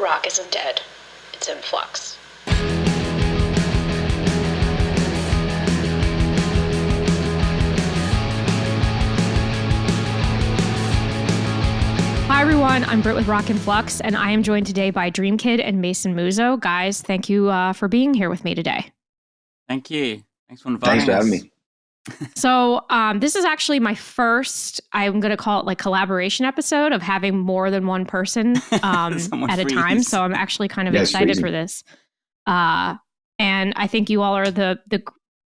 Rock isn't dead. It's in flux. Hi everyone, I'm Britt with Rock and Flux, and I am joined today by Dreamkid and Mason Musso. Guys, thank you for being here with me today. Thank you. Thanks for inviting us. Thanks for having me. So this is actually my first, I'm going to call it like collaboration episode of having more than one person at a time. So I'm actually kind of excited for this. And I think you all are the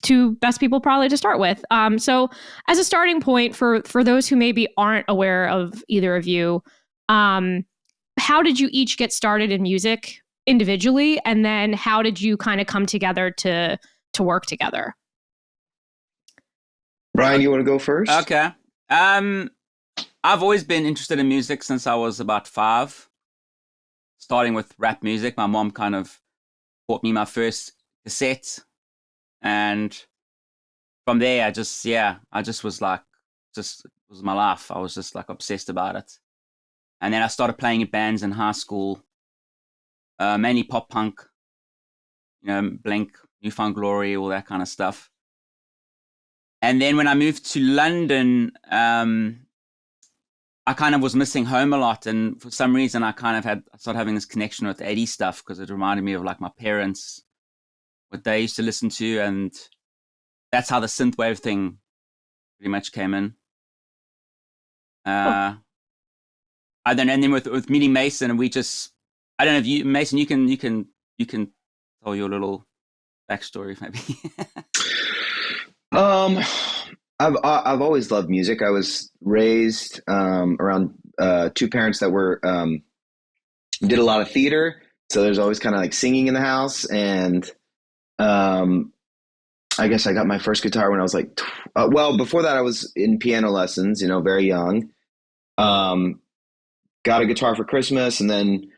two best people probably to start with. So as a starting point for those who maybe aren't aware of either of you, how did you each get started in music individually? And then how did you kind of come together to work together? Brian, you want to go first? Okay. I've always been interested in music since I was about 5, starting with rap music. My mom kind of bought me my first cassette, and from there, it was my life. I was just like obsessed about it. And then I started playing in bands in high school, mainly pop punk, Blink, New Found Glory, all that kind of stuff. And then when I moved to London, I kind of was missing home a lot. And for some reason, I started having this connection with 80s stuff because it reminded me of like my parents, what they used to listen to. And that's how the synthwave thing pretty much came in. And then with meeting Mason, and I don't know if you, Mason, you can tell your little backstory maybe. I've always loved music. I was raised around two parents that were did a lot of theater, so there's always kind of like singing in the house. And I guess I got my first guitar when I was like, before that I was in piano lessons, very young. Got a guitar for Christmas, and then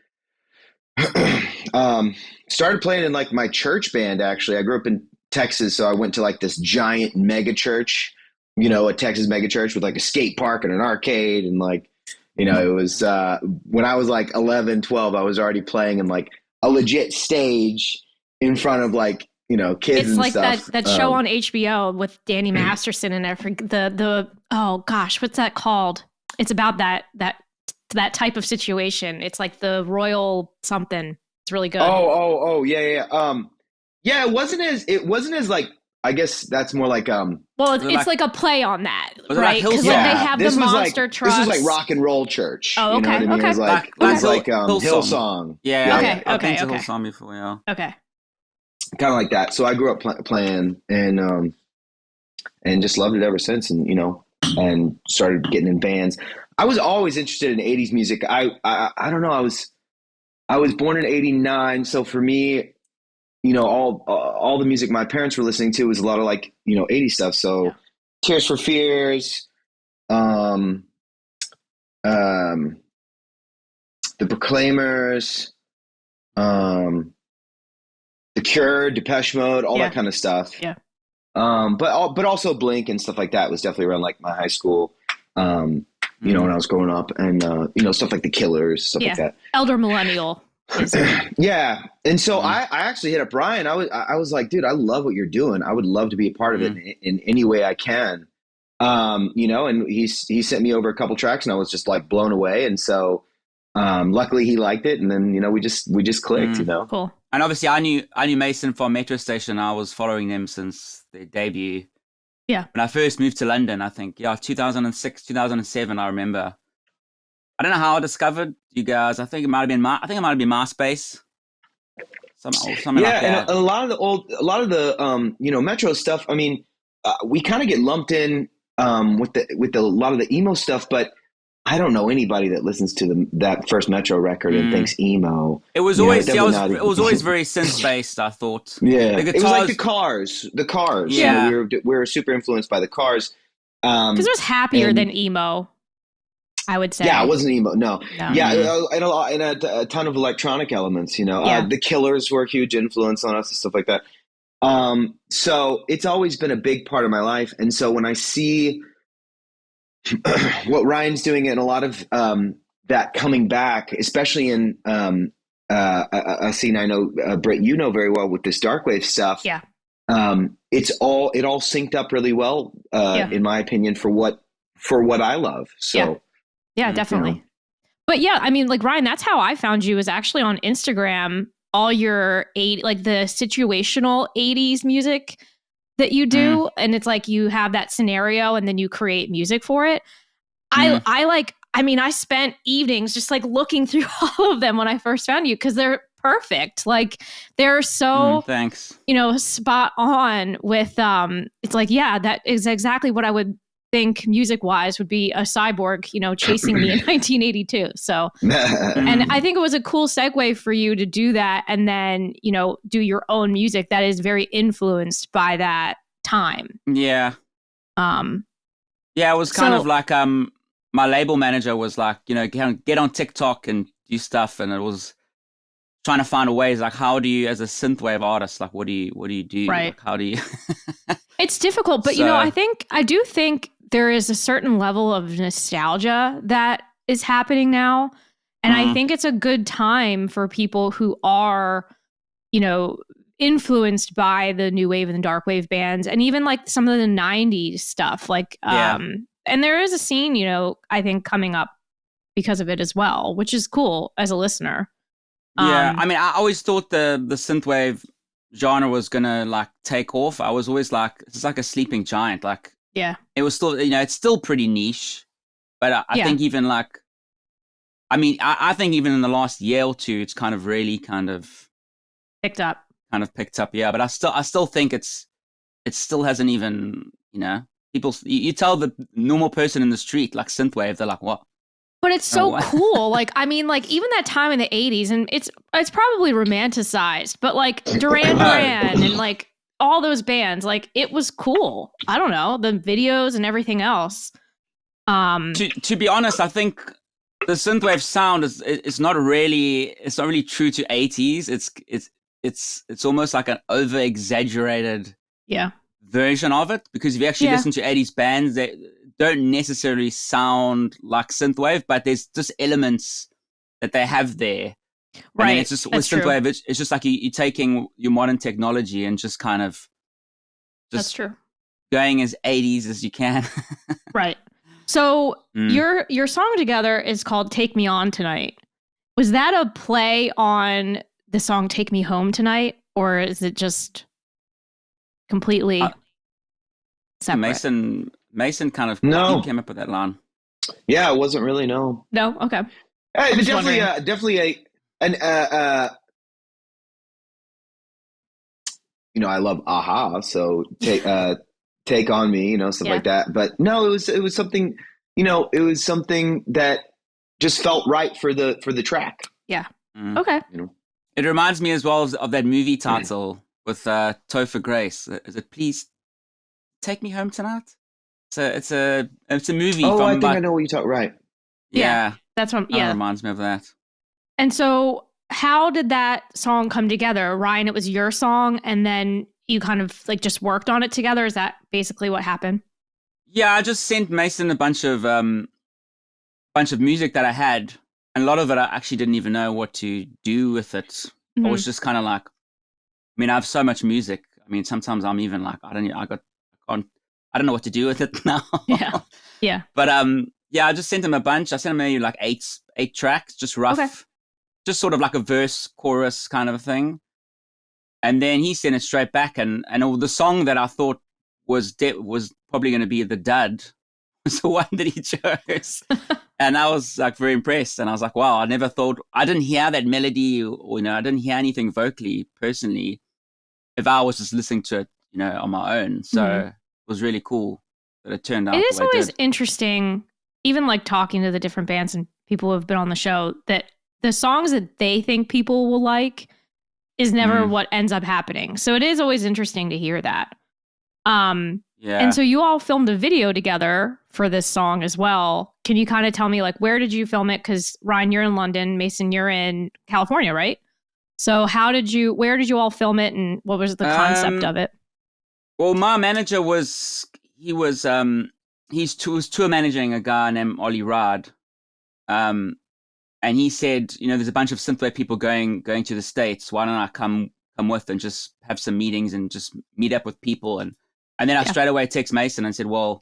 started playing in like my church band. Actually, I grew up in Texas, so I went to like this giant mega church, a Texas mega church with like a skate park and an arcade, and like, it was when I was like 11, 12, I was already playing in like a legit stage in front of like, kids. It's and like stuff. that show on HBO with Danny Masterson and the oh gosh, what's that called? It's about that type of situation. It's like the Royal something. It's really good. Yeah, it wasn't as like, I guess that's more like well, it's like a play on that, right? Because they have the monster trucks. This was like rock and roll church. Oh, okay, you know what I mean? Okay. It was like Hillsong. Yeah. Okay. I've been to Hillsong before. Yeah. Okay. Kind of like that. So I grew up playing and just loved it ever since, and started getting in bands. I was always interested in 80s music. I don't know. I was born in 89, so for me, all the music my parents were listening to was a lot of like, 80s stuff. So yeah. Tears for Fears, the Proclaimers, The Cure, Depeche Mode, all that kind of stuff. Yeah. But also Blink and stuff like that was definitely around like my high school, when I was growing up, and stuff like The Killers, stuff like that. Elder millennial. Yeah. And so I actually hit up Brian. I was like, dude, I love what you're doing. I would love to be a part of it in any way I can. And he sent me over a couple tracks, and I was just like blown away. And so luckily he liked it, and then we just clicked. Cool. And obviously I knew Mason from Metro Station. I was following them since their debut. Yeah. When I first moved to London, I think 2006, 2007. I remember. I don't know how I discovered you guys. I think it might have been MySpace. Something like that. And a lot of the Metro stuff. I mean, we kind of get lumped in with a lot of the emo stuff, but I don't know anybody that listens to that first Metro record and thinks emo. It was always it was always very synth based. I thought. Yeah, it was like the Cars. The Cars. Yeah, we were super influenced by the Cars. Because it was happier than emo, I would say. Yeah, it wasn't emo. No. Yeah, and a ton of electronic elements. The Killers were a huge influence on us and stuff like that. So it's always been a big part of my life, and so when I see what Ryan's doing and a lot of that coming back, especially in a scene I know, Britt, you know very well with this darkwave stuff. Yeah. It all synced up really well, in my opinion, for what I love. So yeah, definitely. You know. But yeah, I mean, like Ryan, that's how I found you, was actually on Instagram. All your the situational 80s music that you do, and it's like you have that scenario and then you create music for it. I spent evenings just like looking through all of them when I first found you, because they're perfect. Like they're so thanks. Spot on with it's like, yeah, that is exactly what I would think music wise would be a cyborg, chasing me in 1982. So and I think it was a cool segue for you to do that and then, do your own music that is very influenced by that time. Yeah. It was kind of like my label manager was like, get on TikTok and do stuff, and it was trying to find a ways like, how do you, as a synthwave artist, like what do you do? Right. Like, how do you It's difficult, but I do think there is a certain level of nostalgia that is happening now. And I think it's a good time for people who are, influenced by the new wave and dark wave bands, and even like some of the 90s stuff. Like, and there is a scene, I think coming up because of it as well, which is cool as a listener. Yeah. I mean, I always thought the synthwave genre was gonna like take off. I was always like, it's like a sleeping giant. Like, it was still, it's still pretty niche, but I think even like, I think even in the last year or two, it's kind of really kind of picked up. Yeah. But I still think it still hasn't even, people, you tell the normal person in the street, like synthwave, they're like, what? But it's so cool. Like, even that time in the 80s, and it's probably romanticized, but like Duran Duran and like all those bands, like it was cool. I don't know, the videos and everything else. To be honest, I think the synthwave sound is not really true to 80s. It's almost like an over exaggerated version of it, because if you actually listen to 80s bands, they don't necessarily sound like synthwave, but there's just elements that they have there. Right. And it's just with synthwave, it's just like you're taking your modern technology and just kind of that's true, going as 80s as you can. Right. So your song together is called "Take Me On Tonight." Was that a play on the song "Take Me Home Tonight," or is it just completely separate? Mason kind of came up with that line. Yeah, it wasn't really no. Okay. Definitely I love Aha, so take on me, stuff like that. But no, it was something, it was something that just felt right for the track. Yeah. Okay. It reminds me as well of that movie title with Topher Grace. Is it Please Take Me Home Tonight? It's a movie. Oh, I think I know what you talk. Right. Yeah. That's what. It reminds me of that. And so, how did that song come together, Ryan? It was your song, and then you kind of like just worked on it together. Is that basically what happened? Yeah, I just sent Mason a bunch of music that I had, and a lot of it I actually didn't even know what to do with it. Mm-hmm. I was just kind of like, I have so much music. Sometimes I'm even like, I don't know what to do with it now. Yeah. But I just sent him a bunch. I sent him maybe like eight tracks, just rough, just sort of like a verse, chorus kind of a thing. And then he sent it straight back, and the song that I thought was probably going to be the dud was the one that he chose. And I was like very impressed, and I was like, wow, I didn't hear that melody, or I didn't hear anything vocally personally if I was just listening to it, on my own. So it was really cool that it turned out. It is always interesting, even like talking to the different bands and people who have been on the show, that the songs that they think people will like is never what ends up happening. So it is always interesting to hear that. And so you all filmed a video together for this song as well. Can you kind of tell me, like, where did you film it? Because Ryan, you're in London, Mason, you're in California, right? So where did you all film it, and what was the concept of it? Well, my manager was tour managing a guy named Ollie Rad. And And he said, there's a bunch of synthwave people going to the States. Why don't I come with and just have some meetings and just meet up with people? And then I straight away text Mason and said, well,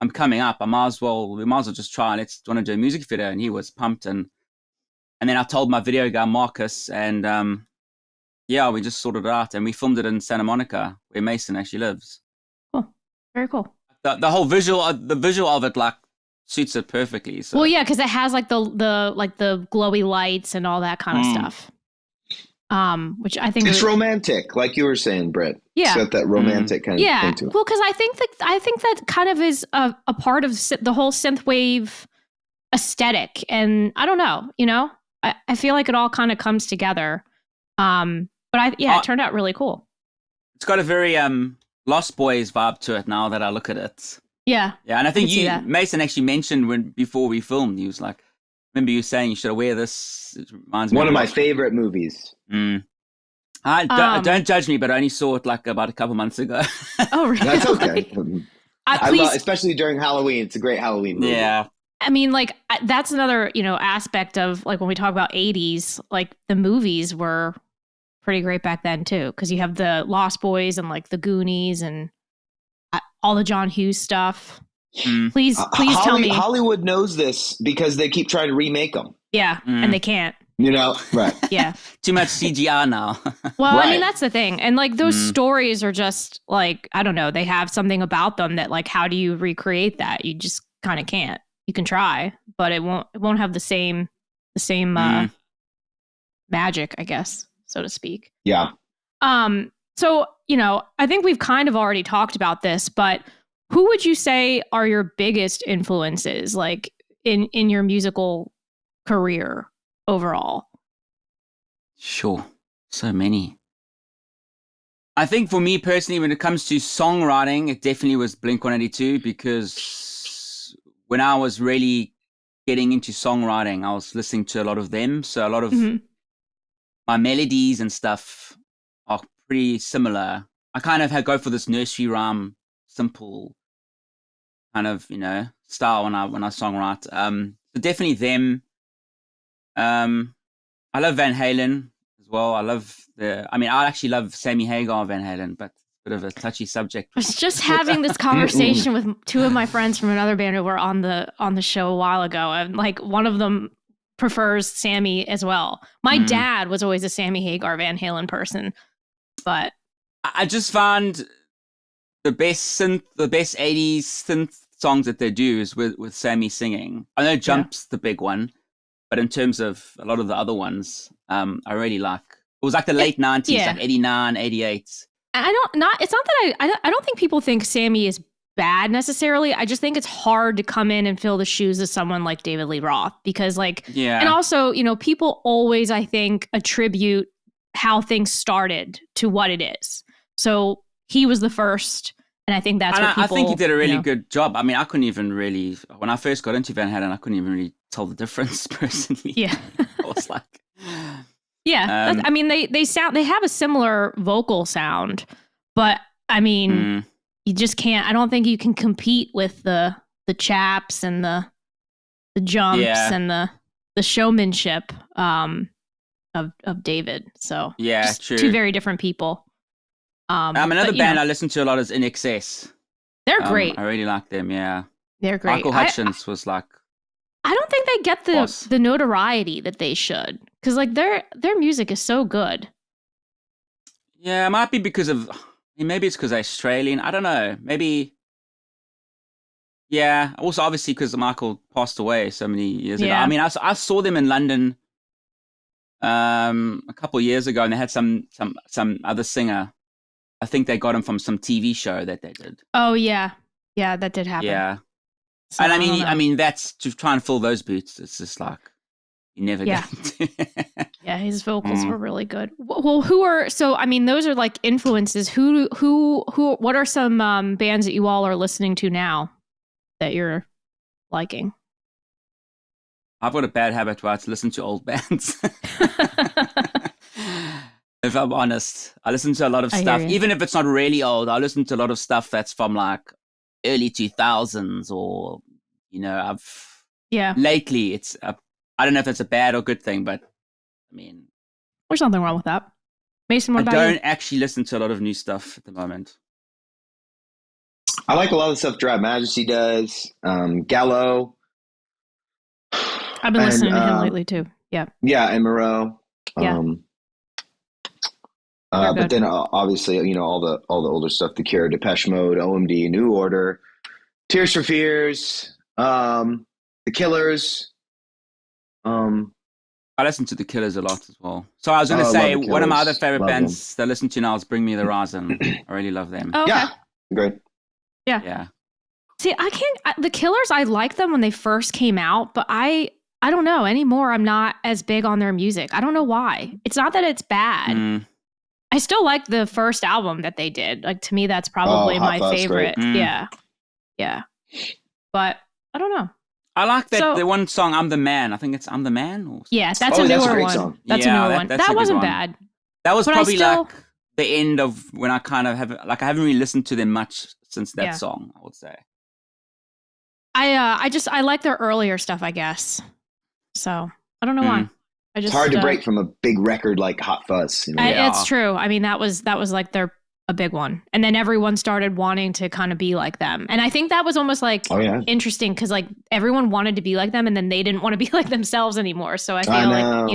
I'm coming up. We might as well just try. Let's want to do a music video. And he was pumped. And then I told my video guy, Marcus, and we just sorted it out. And we filmed it in Santa Monica, where Mason actually lives. Cool. Very cool. The whole visual of it, like, suits it perfectly. So. Well, yeah, because it has like the glowy lights and all that kind of stuff. Which I think it's romantic, like you were saying, Brett. Yeah, it's got that romantic kind of thing to it. Well, because I think that kind of is a part of the whole synthwave aesthetic, and I don't know, I feel like it all kind of comes together. But it turned out really cool. It's got a very Lost Boys vibe to it now that I look at it. Yeah, and I think Mason actually mentioned before we filmed, he was like, remember you saying you should wear this? It reminds me one of my favorite movies. Don't judge me, but I only saw it like about a couple months ago. Oh, really? That's okay. I love, especially during Halloween. It's a great Halloween movie. Yeah. I mean, like, that's another, aspect of, like, when we talk about 80s, like, the movies were pretty great back then, too. Because you have the Lost Boys and, like, the Goonies and all the John Hughes stuff. Please tell me. Hollywood knows this because they keep trying to remake them. Yeah, and they can't. Right. Yeah. Too much CGI now. Well, right. I mean, that's the thing. And, like, those stories are just, like, I don't know, they have something about them that, like, how do you recreate that? You just kind of can't. You can try, but it won't have the same magic, I guess, so to speak. Yeah. So, I think we've kind of already talked about this, but who would you say are your biggest influences, like, in your musical career overall? Sure. So many. I think for me personally, when it comes to songwriting, it definitely was Blink-182, because when I was really getting into songwriting, I was listening to a lot of them. So a lot of my melodies and stuff are pretty similar. I kind of go for this nursery rhyme, simple kind of, style when I songwrite. So definitely them. I love Van Halen as well. I actually love Sammy Hagar Van Halen, but bit of a touchy subject. I was just having this conversation with two of my friends from another band who were on the show a while ago, and like one of them prefers Sammy as well. My dad was always a Sammy Hagar Van Halen person, but I just found the best 80s synth songs that they do is with Sammy singing. I know Jump's the big one, but in terms of a lot of the other ones, I really like. It was like the late 90s, like 89, 88. It's not that I don't think people think Sammy is bad necessarily. I just think it's hard to come in and fill the shoes of someone like David Lee Roth, because and also, people always, I think, attribute how things started to what it is. So he was the first, and I think that's what people, I think he did a really good job. I mean, I couldn't even really, when I first got into Van Halen, I couldn't even really tell the difference personally. Yeah. I was like... Yeah, they have a similar vocal sound, but I mean, you just can't. I don't think you can compete with the chaps and the jumps and the showmanship of David. So true. Two very different people. Another band I listen to a lot is In Excess. They're great. I really like them. Yeah, they're great. Michael Hutchence was like. I don't think they get the notoriety that they should, because like their music is so good. Yeah, it might be because of, maybe it's because they're Australian. I don't know. Maybe. Yeah. Also, obviously, because Michael passed away so many years ago. I mean, I saw them in London a couple of years ago, and they had some other singer. I think they got him from some TV show that they did. Oh yeah, that did happen. Yeah. So, and I mean, that's to try and fill those boots. It's just like you never get to. Yeah, his vocals were really good. Well, those are like influences. Who? What are some bands that you all are listening to now that you're liking? I've got a bad habit where I listen to old bands. If I'm honest, I listen to a lot of stuff, even if it's not really old. I listen to a lot of stuff that's from like early 2000s, or lately I don't know if that's a bad or good thing, but I mean, there's nothing wrong with that. Mason, what about you? I don't actually listen to a lot of new stuff at the moment. I like a lot of the stuff Dry Majesty does. Gallo. I've been listening to him lately too. Yeah. Yeah, and Moreau. Yeah. But then obviously, all the older stuff: The Cure, Depeche Mode, OMD, New Order, Tears for Fears, The Killers. I listen to The Killers a lot as well. So I was going to say, one of my other favorite bands that I listen to now is Bring Me the Horizon. I really love them. Oh, okay. Yeah, great. Yeah. See, The Killers, I liked them when they first came out, but I don't know anymore. I'm not as big on their music. I don't know why. It's not that it's bad. I still like the first album that they did. Like, to me, that's probably my favorite. Yeah. But I don't know. I like that the one song, I'm the Man. I think it's I'm the Man. Yeah, that's a newer one. Song. That's a newer one. That wasn't bad. That was probably like the end of when I kind of I haven't really listened to them much since that song, I would say. I like their earlier stuff, I guess. So I don't know why. It's hard to break from a big record like Hot Fuzz. It's true. I mean, that was like a big one, and then everyone started wanting to kind of be like them, and I think that was almost like interesting because like everyone wanted to be like them, and then they didn't want to be like themselves anymore. So I feel like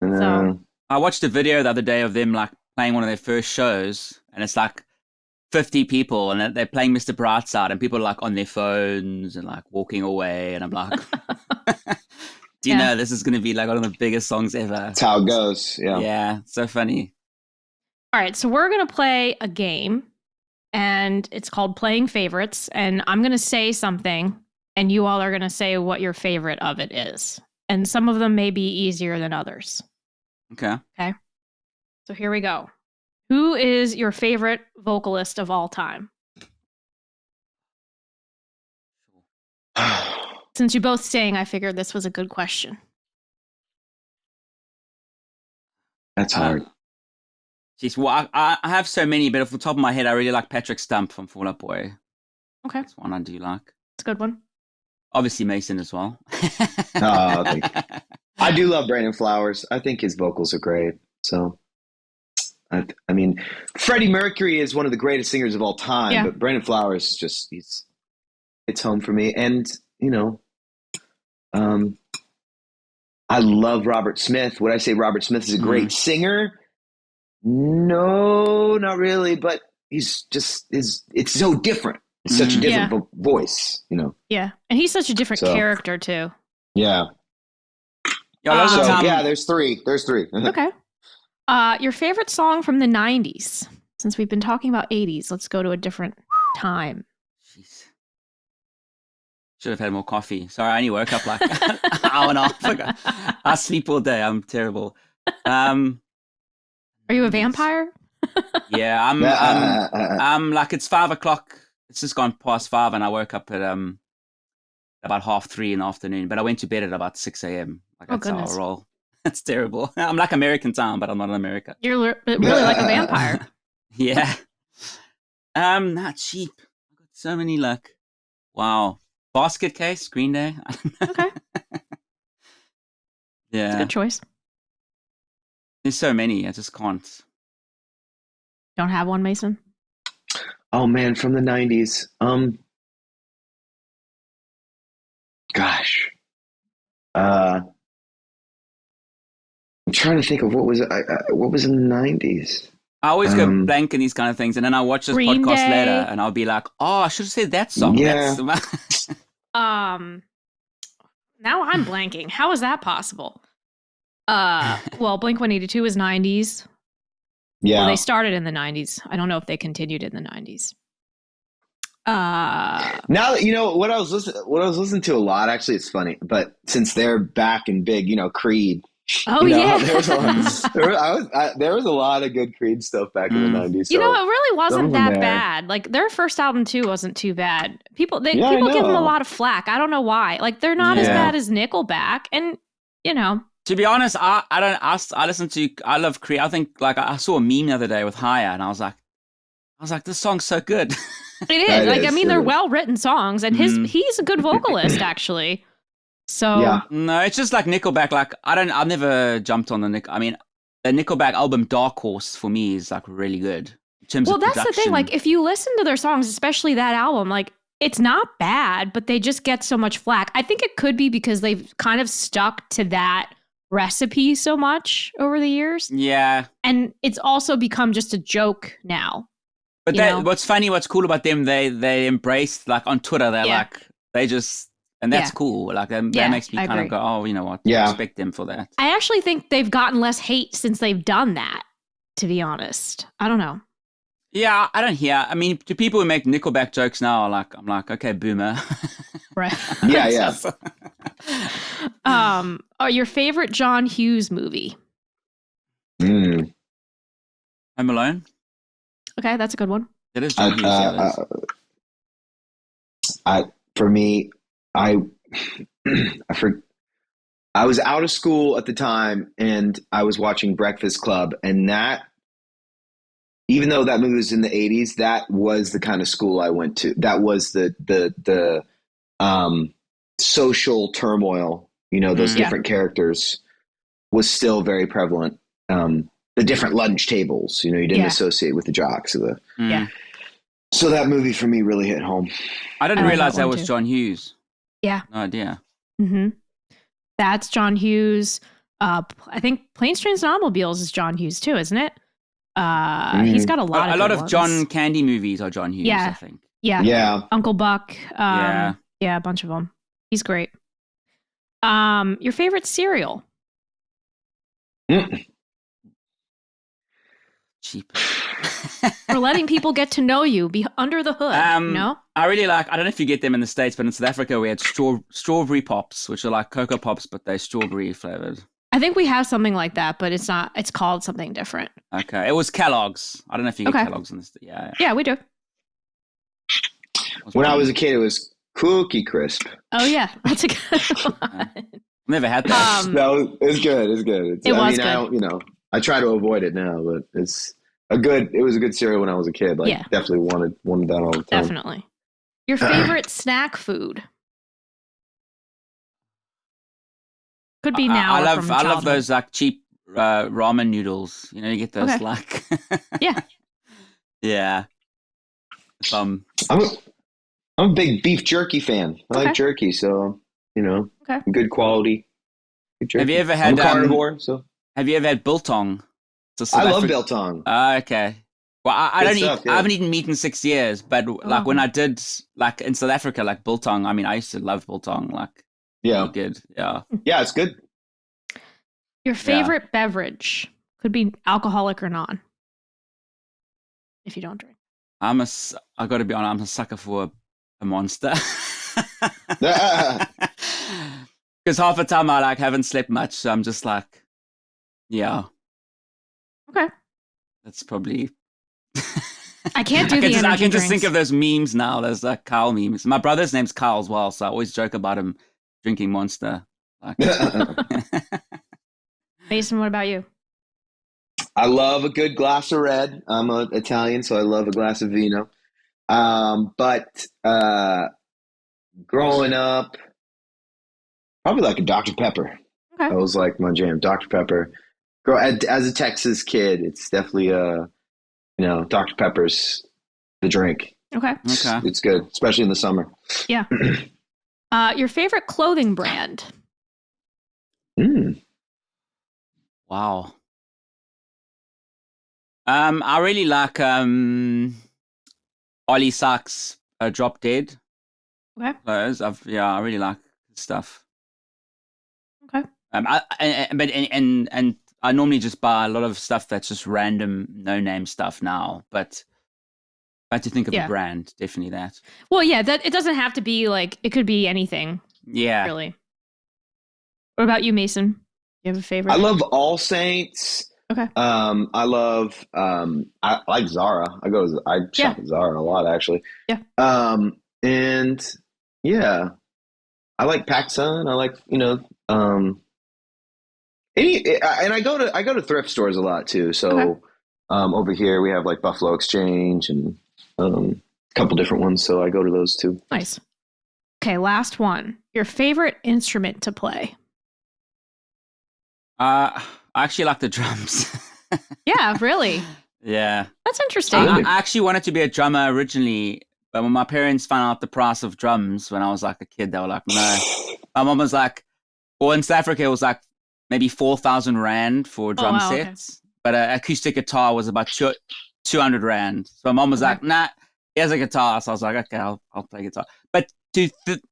So I watched a video the other day of them like playing one of their first shows, and it's like 50 people, and they're playing Mr. Brightside, and people are like on their phones and like walking away, and I'm like, do you know this is going to be like one of the biggest songs ever? That's how it goes. Yeah, so funny. All right, so we're going to play a game, and it's called Playing Favorites, and I'm going to say something, and you all are going to say what your favorite of it is. And some of them may be easier than others. Okay. So here we go. Who is your favorite vocalist of all time? Since you both sang, I figured this was a good question. That's hard. Jeez, well, I have so many, but off the top of my head, I really like Patrick Stump from Fall Out Boy. Okay. That's one I do like. It's a good one. Obviously Mason as well. Thank you. I do love Brandon Flowers. I think his vocals are great. So, I mean, Freddie Mercury is one of the greatest singers of all time, but Brandon Flowers is just, it's home for me. And, I love Robert Smith. Would I say Robert Smith is a great singer? No, not really, but he's just it's so different. It's such a different voice, Yeah, and he's such a different character too. Yeah. There's three. Okay. Your favorite song from the 90s? Since we've been talking about 80s, let's go to a different time. Jeez. Should have had more coffee. Sorry, I only woke up like an hour and a half ago. I sleep all day. I'm terrible. Are you a vampire? Yeah, I'm like, it's 5 o'clock. It's just gone past 5, and I woke up at about 3:30 in the afternoon. But I went to bed at about 6 a.m. Like, that's how I roll. That's terrible. I'm like American time, but I'm not in America. You're really like a vampire. Yeah. Not cheap. I've got so many wow. Basket Case, Green Day. Okay. Yeah. That's a good choice. There's so many, I just can't. Don't have one, Mason? Oh man, from the 90s. Gosh. I'm trying to think of what was in the 90s. I always go blank in these kind of things, and then I watch this Green podcast Day. later, and I'll be like, "Oh, I should have said that song." Yeah. Now I'm blanking. How is that possible? Well, Blink-182 is 90s. Yeah. Well, they started in the 90s. I don't know if they continued in the 90s. Now what I was listening to a lot. Actually, it's funny, but since they're back and big, Creed. Oh yeah, there was a lot of good Creed stuff back in the 90s. So it really wasn't that bad. Like their first album too wasn't too bad. People give them a lot of flack. I don't know why. Like they're not as bad as Nickelback, and To be honest, I love Creed. I think I saw a meme the other day with Higher, and I was like, this song's so good. It is. I mean, they're well written songs, and he's a good vocalist actually. So no, it's just like Nickelback. Like I've never jumped on the Nickelback album Dark Horse for me is like really good in terms of that's production. the thing. Like if you listen to their songs, especially that album, like it's not bad, but they just get so much flack. I think it could be because they've kind of stuck to that recipe so much over the years. Yeah. And it's also become just a joke now. But what's funny, what's cool about them, they embraced, like on Twitter, they're like, they just, and that's cool. Like that makes me kind of go, oh, you know what? I respect them for that. I actually think they've gotten less hate since they've done that, to be honest. I don't know. Yeah, I don't hear. I mean, to people who make Nickelback jokes now, I'm like, okay, boomer. Right. Yeah. Your favorite John Hughes movie? Home Alone. Okay, that's a good one. It is John Hughes. For me, I was out of school at the time, and I was watching Breakfast Club, and that, even though that movie was in the 80s, that was the kind of school I went to. That was the social turmoil, those different characters was still very prevalent. The different lunch tables, you didn't associate with the jocks. So that movie for me really hit home. I didn't realize that was John Hughes. Yeah. No idea. Mm-hmm. That's John Hughes. I think Planes, Trains, and Automobiles is John Hughes too, isn't it? He's got a lot of John Candy movies are John Hughes, I think. Yeah. Uncle Buck. Yeah, a bunch of them. He's great. Your favorite cereal? Cheap. For letting people get to know you, be under the hood. I really like, I don't know if you get them in the States, but in South Africa we had strawberry pops, which are like Cocoa Pops, but they're strawberry flavored. I think we have something like that, but it's not. It's called something different. Okay, it was Kellogg's. I don't know if you get Kellogg's in this. Yeah, we do. When I was a kid, it was Cookie Crisp. Oh yeah, that's a good one. Never had that. No, it's good. It's good. It was good. I try to avoid it now, but it was a good cereal when I was a kid. Like, definitely wanted that all the time. Definitely. Your favorite snack food? Could be now. I love those like cheap ramen noodles. You get those like. Yeah. I'm a big beef jerky fan. I like jerky, so good quality. Good jerky. Have you ever had I'm a carnivore? So have you ever had biltong? I love biltong. Okay. Well, I haven't eaten meat in 6 years, but like when I did, like in South Africa, like biltong. I mean, I used to love biltong. Like, really good. Yeah. Yeah, it's good. Your favorite beverage could be alcoholic or non. If you don't drink. I got to be honest. I'm a sucker for a Monster. Because half the time I haven't slept much, so I'm just like, yeah. Okay. That's probably. I can't do I can just think of those memes now. There's like Carl memes. My brother's name's Carl as well, so I always joke about him drinking Monster. Mason, what about you? I love a good glass of red. I'm an Italian, so I love a glass of vino. But growing up, probably like a Dr. Pepper. Okay. That was like my jam, Dr. Pepper. As a Texas kid, it's definitely Dr. Pepper's the drink. Okay. It's good, especially in the summer. Yeah. Your favorite clothing brand? Wow. I really like Ollie Sykes' Drop Dead. Okay. Clothes. I really like his stuff. Okay. And I normally just buy a lot of stuff that's just random, no-name stuff now. But if I had to think of a brand, definitely that. Well, yeah, that it doesn't have to be like, it could be anything. Yeah. Really. What about you, Mason? You have a favorite? I love All Saints. Okay. I love I like Zara. I shop at Zara a lot, actually. Yeah. And I like PacSun. I like and I go to thrift stores a lot too. So over here we have like Buffalo Exchange and a couple different ones. So I go to those too. Nice. Okay, last one. Your favorite instrument to play? I actually like the drums. Yeah, really? Yeah. That's interesting. I actually wanted to be a drummer originally, but when my parents found out the price of drums when I was like a kid, they were like, no. My mom was like, well, in South Africa, it was like maybe 4,000 Rand for a drum set. Okay. But an acoustic guitar was about 200 Rand. So my mom was like, nah, here's a guitar. So I was like, okay, I'll play guitar. But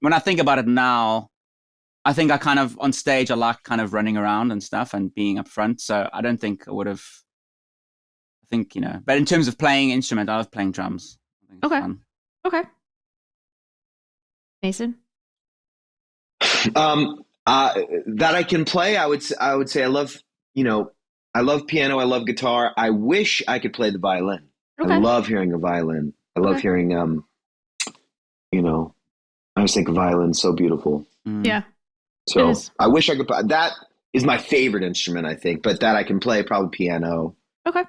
when I think about it now, I think I kind of, on stage, I like kind of running around and stuff and being up front. So I don't think I would have, but in terms of playing instrument, I love playing drums. I think it's fun. Okay. Mason? That I can play, I would say I love piano, I love guitar. I wish I could play the violin. Okay. I love hearing a violin. I love hearing, I just think a violin's so beautiful. Yeah. So I wish I could play. That is my favorite instrument, I think, but that I can play, probably piano. Okay.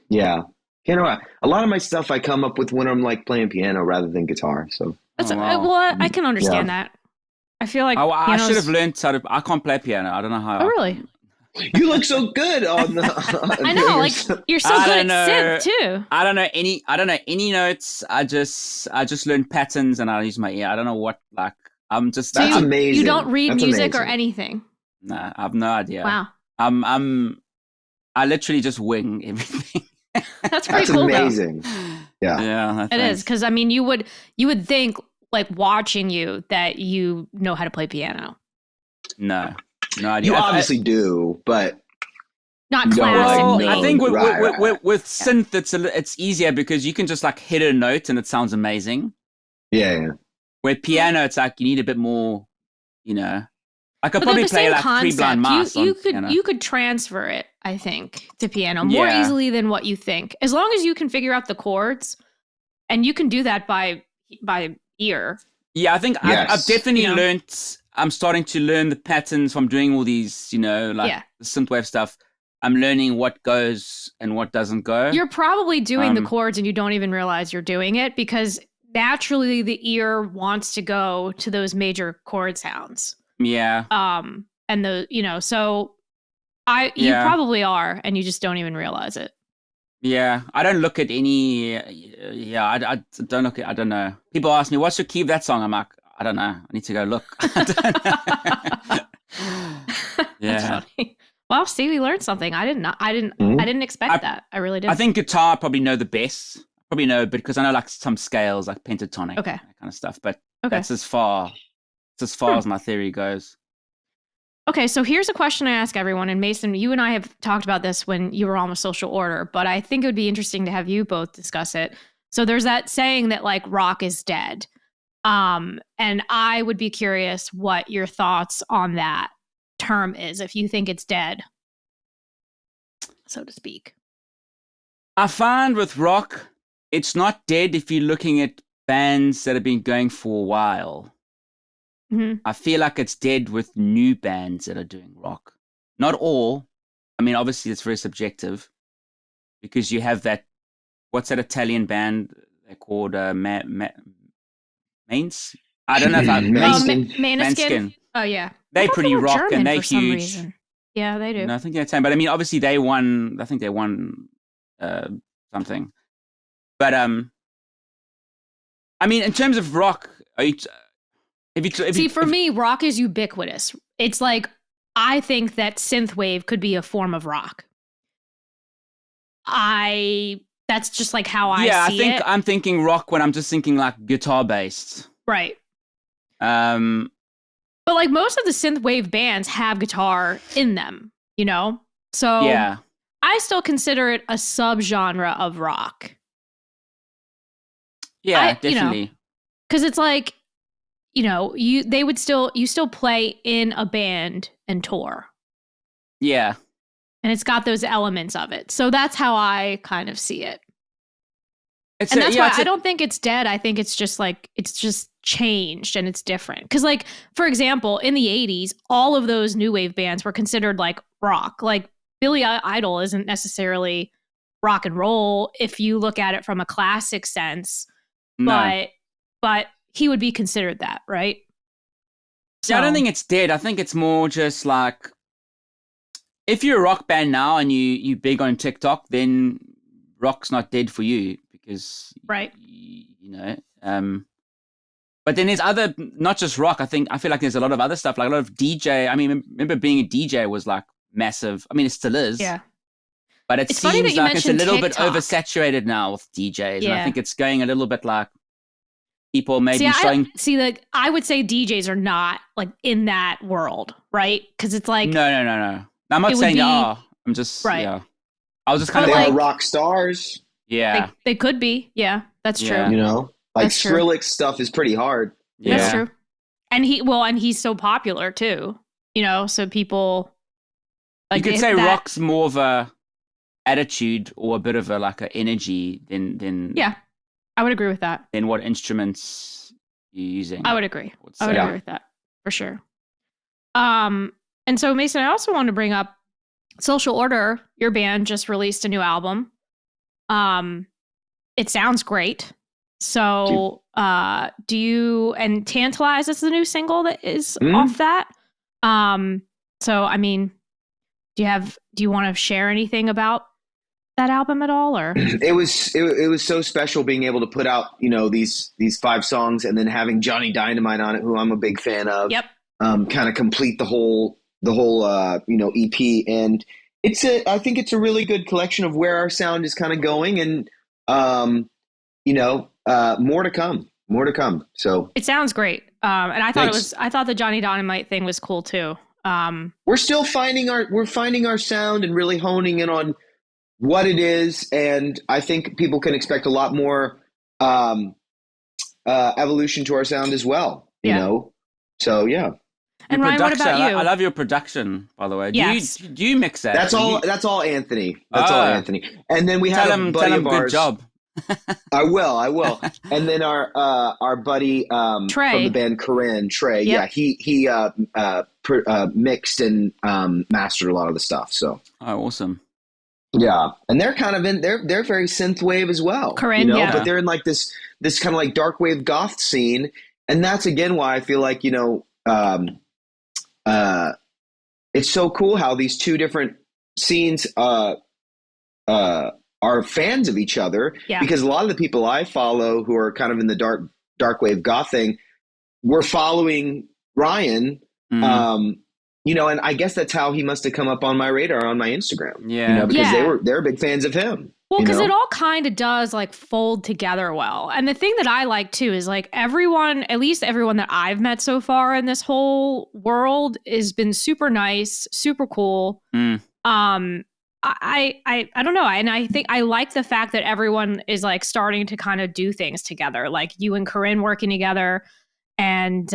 Yeah. Piano, a lot of my stuff I come up with when I'm like playing piano rather than guitar. So that's I can understand that. I feel like I should have learned how to. I can't play piano. I don't know how. Oh, really? You look so good on the. I know, like you're so good at synth too. I don't know any notes. I just learned patterns and I use my ear. I don't know what like. I'm just. So that's amazing. You don't read music or anything. Nah, I have no idea. Wow. I literally just wing everything. That's pretty cool. Amazing. Though. Yeah. It is, because I mean, you would think, like, watching you, that you know how to play piano. No idea. You obviously do, but not classically. I think with synth, it's easier because you can just like hit a note and it sounds amazing. Yeah. Where piano, it's like you need a bit more, I could probably play like concept. 3 Blind Mice. You could transfer it, I think, to piano more easily than what you think. As long as you can figure out the chords, and you can do that by ear. Yeah, I think I've definitely learned. I'm starting to learn the patterns from doing all these, the synthwave stuff. I'm learning what goes and what doesn't go. You're probably doing the chords and you don't even realize you're doing it, because naturally the ear wants to go to those major chord sounds. Yeah. And so you probably are, and you just don't even realize it. Yeah. I don't look at any, I don't look at, I don't know. People ask me, what's your key of that song? I'm like, I don't know. I need to go look. That's funny. Well, see, we learned something. I didn't expect that. I really didn't. I think guitar I probably know the best. Probably know, because I know like some scales, like pentatonic, that kind of stuff. But that's as far as my theory goes. Okay, so here's a question I ask everyone. And Mason, you and I have talked about this when you were on a Social Order, but I think it would be interesting to have you both discuss it. So there's that saying that like rock is dead. And I would be curious what your thoughts on that term is, if you think it's dead, so to speak. I find with rock, it's not dead if you're looking at bands that have been going for a while. Mm-hmm. I feel like it's dead with new bands that are doing rock. Not all. I mean, obviously, it's very subjective, because you have that, what's that Italian band they're called? Mains? I don't know if Maneskin. Oh, yeah. They're pretty rock German and they're for some huge. Reason. Yeah, they do. No, I think they're Italian. But I mean, obviously, they won something. But, I mean, in terms of rock, for me, rock is ubiquitous. It's like, I think that synthwave could be a form of rock. That's just like how I see it. Yeah, I think I'm thinking rock when I'm just thinking like guitar based. Right. But like most of the synthwave bands have guitar in them, So yeah. I still consider it a subgenre of rock. Yeah, definitely. Because it's like, you still play in a band and tour. Yeah. And it's got those elements of it. So that's how I kind of see it. That's why I don't think it's dead. I think it's just like, it's just changed and it's different. Because like, for example, in the 80s, all of those new wave bands were considered like rock. Like Billy Idol isn't necessarily rock and roll if you look at it from a classic sense. No. But he would be considered that, right? Yeah, I don't think it's dead. I think it's more just like, if you're a rock band now and you big on TikTok, then rock's not dead for you because right. You know. But then there's other, not just rock. I feel like there's a lot of other stuff, like a lot of DJ. I mean, remember being a DJ was like massive. I mean, it still is. Yeah. But it funny that seems you like it's a little mentioned bit oversaturated now with DJs, Yeah. and I think it's going a little bit like people maybe showing. Like I would say DJs are not like in that world, right? Because it's like No. I'm not saying they are. I'm just right. Yeah. I was just kind They of are like rock stars. Yeah. They could be. Yeah, that's true. You know, like That's true. Skrillex stuff is pretty hard. Yeah. That's true. And he's so popular too. You know, so people like you could say rock's more of a attitude or a bit of a like an energy than Yeah. I would agree with that. Than what instruments you're using. I would agree. I would agree with that for sure. And so Mason, I also want to bring up Social Order. Your band just released a new album. It sounds great. So, do you, and Tantalize is the new single that is off that. So, I mean, do you want to share anything about that album at all, or? It was so special being able to put out, you know, these 5 songs and then having Johnny Dynamite on it, who I'm a big fan of. Yep. Kind of complete the whole you know, EP, and I think it's a really good collection of where our sound is kind of going, and you know, more to come. So it sounds great. And I thought Thanks. I thought the Johnny Dynamite thing was cool too. We're still finding our sound and really honing in on what it is, and I think people can expect a lot more evolution to our sound as well. You know, so yeah. And Ryan, what about you? I love your production, by the way. Yes. Do you mix that? That's all Anthony. All Anthony. And then we have a buddy of ours. Good job. I will. And then our buddy Trey from the band Corinne, Trey. Yep. Yeah, he mixed and mastered a lot of the stuff. So. Oh, awesome. Yeah, and they're kind of they're very synthwave as well. Corinne, you know, yeah. But they're in like this kind of like dark wave goth scene, and that's again why I feel like, you know, it's so cool how these two different scenes are fans of each other, because a lot of the people I follow who are kind of in the dark wave goth thing were following Ryan, you know, and I guess that's how he must have come up on my radar on my Instagram. Yeah, you know, because they're big fans of him. Well, because it all kind of does like fold together well. And the thing that I like too is like everyone, at least everyone that I've met so far in this whole world, has been super nice, super cool. I don't know. And I think I like the fact that everyone is like starting to kind of do things together, like you and Corinne working together, and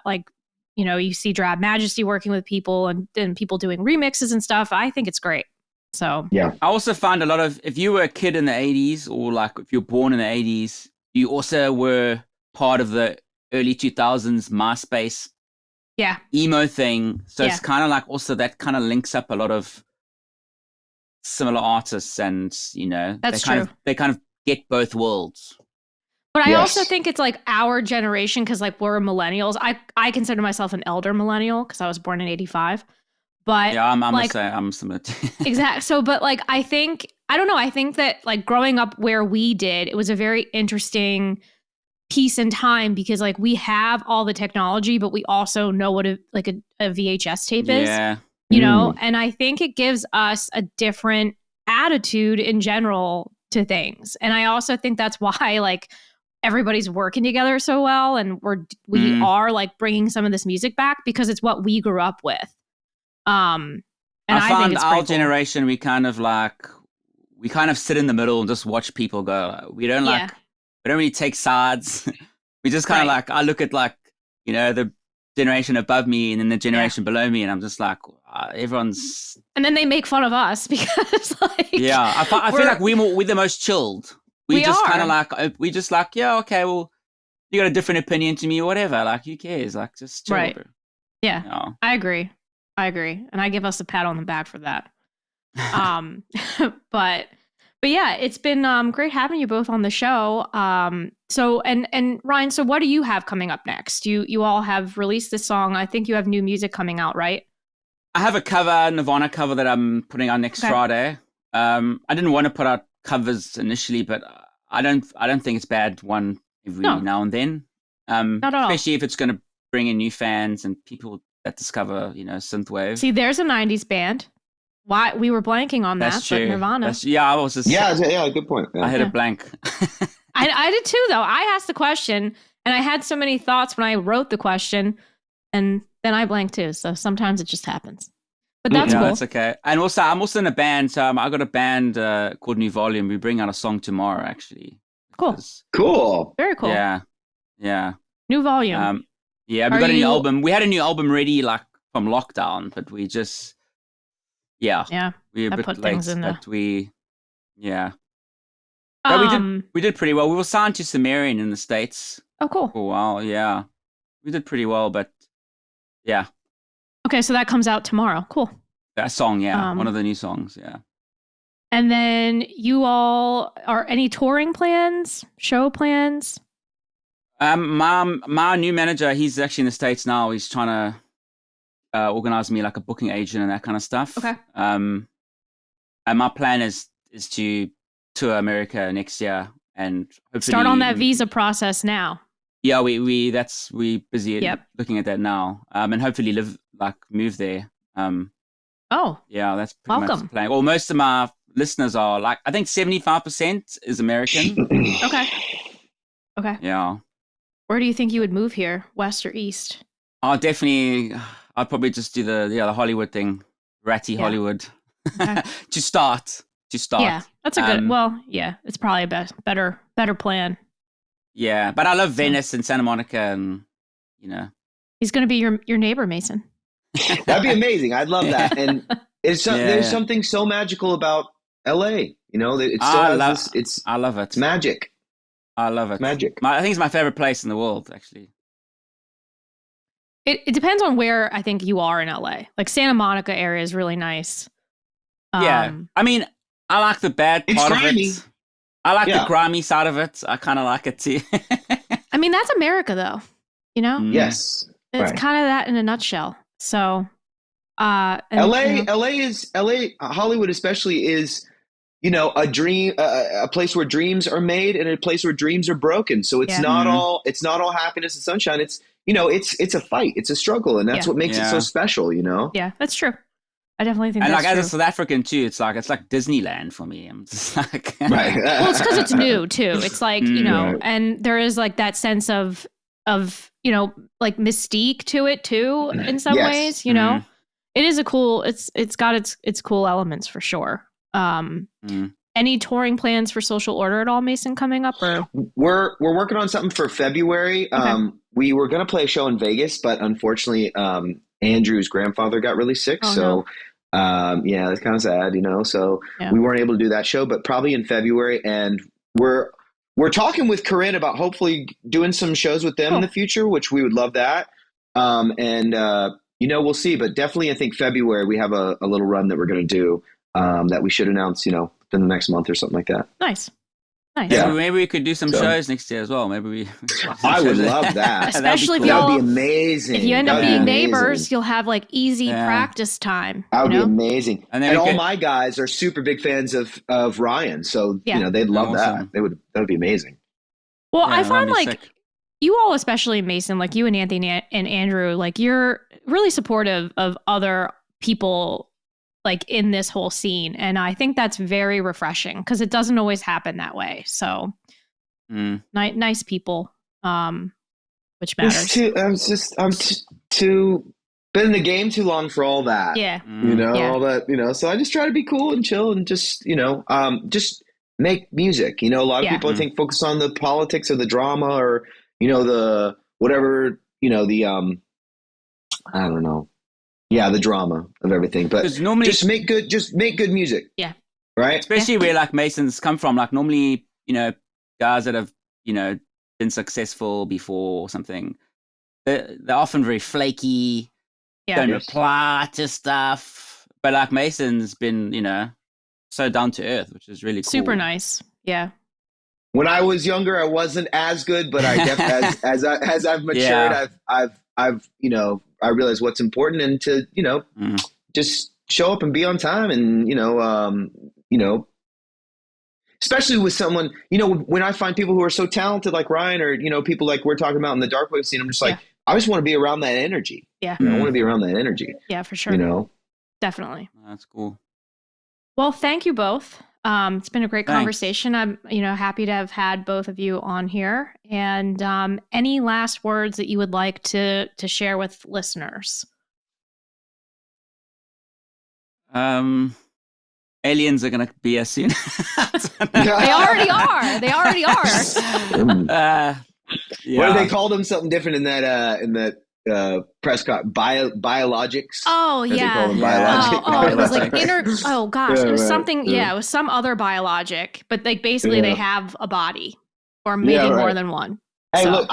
like, you know, you see Drab Majesty working with people and people doing remixes and stuff. I think it's great. So yeah, I also find a lot of, if you were a kid in the 80s, or like if you're born in the 80s, you also were part of the early 2000s MySpace emo thing. So it's kind of like also that kind of links up a lot of similar artists, and you know, they kind of get both worlds. But I also think it's like our generation, because like we're millennials. I consider myself an elder millennial because I was born in 85. But yeah, I'm like, I'm similar. Exactly. So, but like, I think that like growing up where we did, it was a very interesting piece in time, because like we have all the technology, but we also know what a VHS tape is. Yeah. You know, and I think it gives us a different attitude in general to things. And I also think that's why like everybody's working together so well, and we are like bringing some of this music back because it's what we grew up with. And I found think it's our cool. generation, we kind of sit in the middle and just watch people go. We don't we don't really take sides. We just kind of like, I look at like, you know, the generation above me and then the generation below me, and I'm just like, everyone's. And then they make fun of us because like, I feel like we're the most chilled. We just kind of like, we just like, yeah, okay, well, you got a different opinion to me or whatever. Like, who cares? Like, just chill. Right. Yeah. You know? I agree. And I give us a pat on the back for that. But But yeah, it's been great having you both on the show. So and Ryan, so what do you have coming up next? You all have released this song. I think you have new music coming out, right? I have a Nirvana cover that I'm putting out next Friday. I didn't want to put out covers initially, but I don't think it's bad one every now and then. Not at all. Especially if it's going to bring in new fans and people that discover, synthwave. See, there's a 90s band. Why we were blanking on That's that, true. but Nirvana. I was just good point. Yeah. I had a blank. I did too, though. I asked the question, and I had so many thoughts when I wrote the question, and then I blanked too. So sometimes it just happens. But that's cool. That's okay. And also, I'm also in a band. So I got a band called New Volume. We bring out a song tomorrow, actually. Cool. Very cool. Yeah. New Volume. We got a new album. We had a new album ready like from lockdown, but we just we're a bit late. But we did pretty well. We were signed to Sumerian in the States. Oh, cool. For a while, yeah. We did pretty well, but yeah. Okay, so that comes out tomorrow. Cool. That song, one of the new songs, yeah. And then you all are any touring plans, show plans? My new manager, he's actually in the States now. He's trying to organize me like a booking agent and that kind of stuff. Okay. And my plan is to tour America next year and hopefully start on that visa process now. Yeah, we busy looking at that now. And hopefully move there. Yeah, that's pretty much the plan. Well, most of my listeners are like, I think 75% is American. Okay. Yeah. Where do you think you would move here, west or east? I'd probably just do the Hollywood thing, ratty Hollywood, okay. to start. Yeah, that's a good. It's probably a better plan. Yeah, but I love Venice and Santa Monica, and he's going to be your neighbor, Mason. That'd be amazing. I'd love that. And there's something so magical about LA. I love it. It's magic. I love it. Magic. I think it's my favorite place in the world, actually. It depends on where I think you are in LA. Like Santa Monica area is really nice. I mean, I like the bad part of it. I like the grimy side of it. I kind of like it too. I mean, that's America, though. Yes, it's kind of that in a nutshell. So, LA, Hollywood especially is, a dream, a place where dreams are made and a place where dreams are broken. So it's not all happiness and sunshine. It's it's a fight. It's a struggle, and that's what makes it so special. Yeah, that's true. I definitely think and that's true. And as a South African too, it's like Disneyland for me. I'm just like right. Well, it's because it's new too. It's like and there is like that sense of like mystique to it too in some ways. It is a cool. It's got its cool elements for sure. Any touring plans for Social Order at all, Mason, coming up? Or we're working on something for February. Okay. We were going to play a show in Vegas, but unfortunately, Andrew's grandfather got really sick. That's kind of sad, so we weren't able to do that show, but probably in February. And we're talking with Corinne about hopefully doing some shows with them in the future, which we would love that. We'll see, but definitely I think February we have a little run that we're going to do that we should announce, in the next month or something like that. Nice. Yeah, maybe we could do some shows next year as well. Maybe I would love that. Especially if that would be amazing. If you end up being neighbors, you'll have like easy practice time. That would be amazing. And all my guys are super big fans of Ryan, so they'd love that. That would be amazing. Well, I find like you all, especially Mason, like you and Anthony and Andrew, like you're really supportive of other people like in this whole scene. And I think that's very refreshing because it doesn't always happen that way. So nice people, which matters. I'm too been in the game too long for all that. Yeah. All that, so I just try to be cool and chill and just make music. A lot of people I think focus on the politics of the drama or, the whatever, the I don't know. Yeah, the drama of everything, but just make good music. Yeah, right. Especially where like Masons come from. Like normally, guys that have been successful before or something, they're often very flaky. Don't reply to stuff. But like Mason's been, so down to earth, which is really cool. Super nice. Yeah. When I was younger, I wasn't as good, but I as I've matured, I've I realized what's important, and to just show up and be on time, and especially with someone, when I find people who are so talented like Ryan, or people like we're talking about in the dark wave scene, I'm just like, I just want to be around that energy. Yeah, I want to be around that energy. Yeah, for sure. Definitely. That's cool. Well, thank you both. It's been a great conversation. I'm, happy to have had both of you on here. And any last words that you would like to share with listeners? Aliens are going to be here soon. They already are. What do they call them? Something different in that press biologics. Oh yeah. They call them biologic. It was like it was something. Yeah, it was some other biologic, but like basically they have a body, or maybe more than one. Hey, look,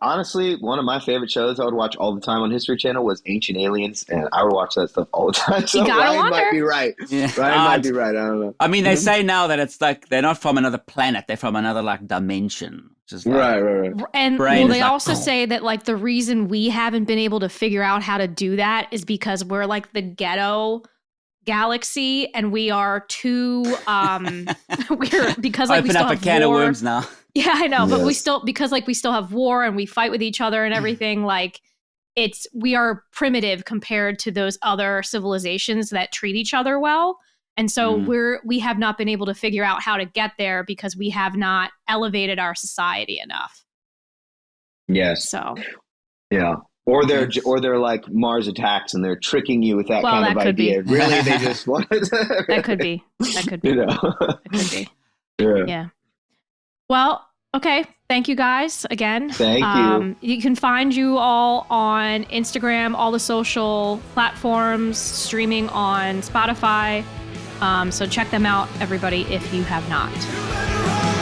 honestly, one of my favorite shows I would watch all the time on History Channel was Ancient Aliens, and I would watch that stuff all the time. So Ryan might be right. Yeah. Ryan might be right. I don't know. I mean, they say now that it's like they're not from another planet; they're from another dimension. Just like, right. And they also say that like the reason we haven't been able to figure out how to do that is because we're like the ghetto galaxy, and we are too because like we still open up have a can war. of worms now. Yeah, I know, but we still have war and we fight with each other and everything. Like we are primitive compared to those other civilizations that treat each other well. And so we have not been able to figure out how to get there because we have not elevated our society enough. Yes. So. Yeah. Or they're like Mars attacks and they're tricking you with that kind of idea. Really, they just want to. That could be. That could be. That could be. Yeah. Well, okay. Thank you guys again. Thank you. You can find you all on Instagram, all the social platforms, streaming on Spotify. So check them out, everybody, if you have not.